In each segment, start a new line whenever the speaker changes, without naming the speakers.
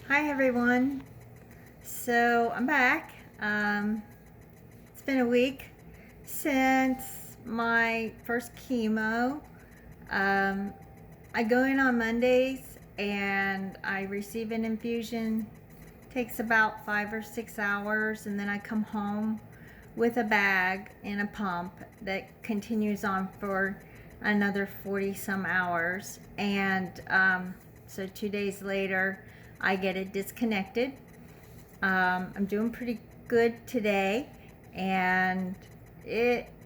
Hi everyone. So I'm back. It's been a week since my first chemo. Um, I go in on Mondays and I receive an infusion. Takes about 5 or 6 hours, and then I come home with a bag and a pump that continues on for another 40 some hours. And so 2 days later, I get it disconnected. I'm doing pretty good today, and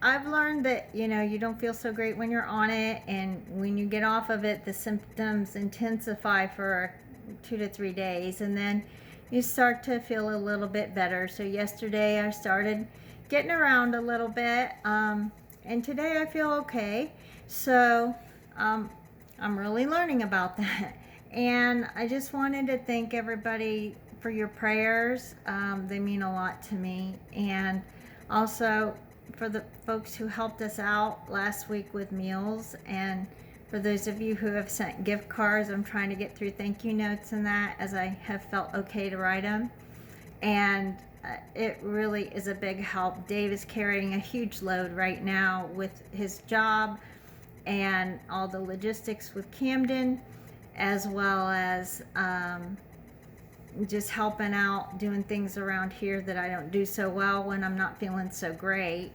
I've learned that you don't feel so great when you're on it, and when you get off of it, the symptoms intensify for 2 to 3 days, and then you start to feel a little bit better. So yesterday I started getting around a little bit, and today I feel okay. So I'm really learning about that. And I just wanted to thank everybody for your prayers. They mean a lot to me. And also for the folks who helped us out last week with meals. And for those of you who have sent gift cards, I'm trying to get through thank you notes and that, as I have felt okay to write them. And it really is a big help. Dave is carrying a huge load right now with his job and all the logistics with Camden, as well as just helping out doing things around here that I don't do so well when I'm not feeling so great.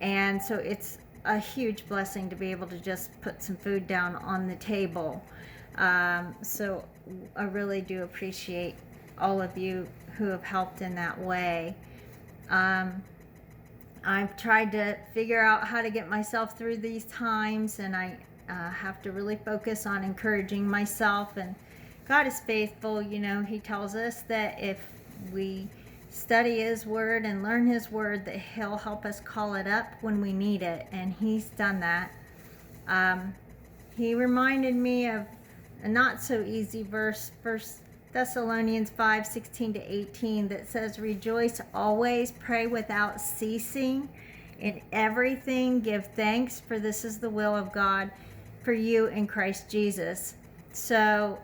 And so it's a huge blessing to be able to just put some food down on the table. So I really do appreciate all of you who have helped in that way. I've tried to figure out how to get myself through these times, and I have to really focus on encouraging myself. And God is faithful. He tells us that if we study His Word and learn His Word, that He'll help us call it up when we need it, and He's done that. He reminded me of a not so easy verse, 1 Thessalonians 5:16-18, that says, "Rejoice always, pray without ceasing. In everything give thanks, for this is the will of God for you in Christ Jesus." So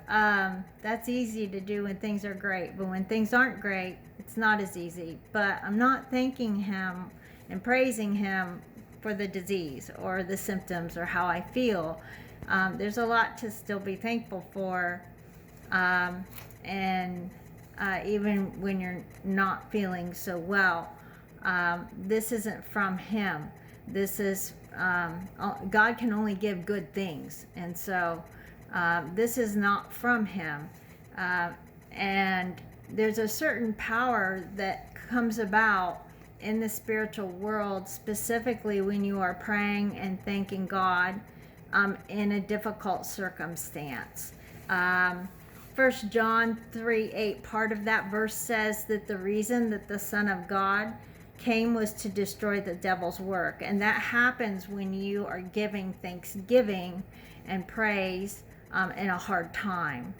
that's easy to do when things are great, but when things aren't great, it's not as easy. But I'm not thanking Him and praising Him for the disease or the symptoms or how I feel. There's a lot to still be thankful for. And even when you're not feeling so well, this isn't from Him. This is God can only give good things, and so this is not from Him. And there's a certain power that comes about in the spiritual world, specifically when you are praying and thanking God in a difficult circumstance. 1 John 3:8, part of that verse says that the reason that the Son of God came was to destroy the devil's work. And that happens when you are giving thanksgiving and praise in a hard time.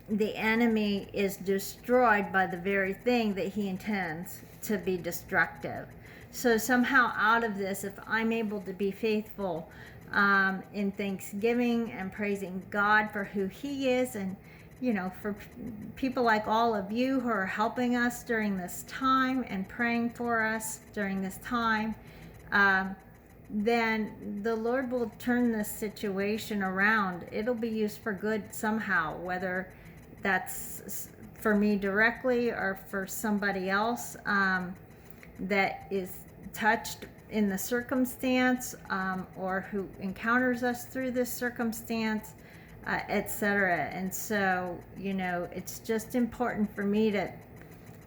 The enemy is destroyed by the very thing that he intends to be destructive. So somehow out of this, if I'm able to be faithful in thanksgiving and praising God for who He is, and for people like all of you who are helping us during this time and praying for us during this time, then the Lord will turn this situation around. It'll be used for good somehow, whether that's for me directly or for somebody else that is touched in the circumstance, or who encounters us through this circumstance, etc. And so, it's just important for me to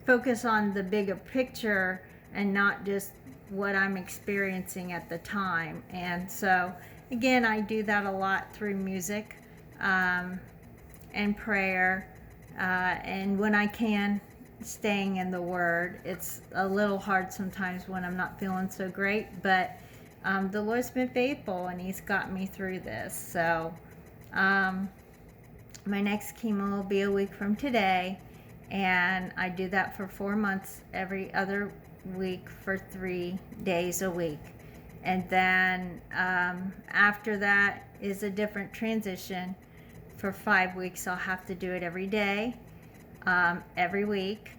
focus on the bigger picture and not just what I'm experiencing at the time. And so, again, I do that a lot through music and prayer, and when I can, staying in the Word. It's a little hard sometimes when I'm not feeling so great, but the Lord's been faithful, and He's got me through this. So my next chemo will be a week from today, and I do that for 4 months, every other week for 3 days a week. And then after that is a different transition for 5 weeks. I'll have to do it every day, every week,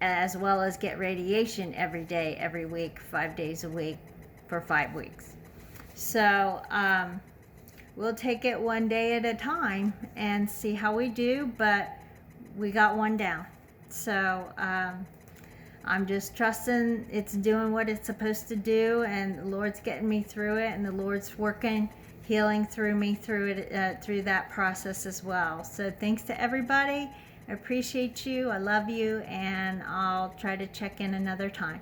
as well as get radiation every day, every week, 5 days a week for 5 weeks. So we'll take it one day at a time and see how we do, but we got one down. So I'm just trusting it's doing what it's supposed to do, and the Lord's getting me through it, and the Lord's working healing through me through it, through that process as well. So thanks to everybody. I appreciate you. I love you, and I'll try to check in another time.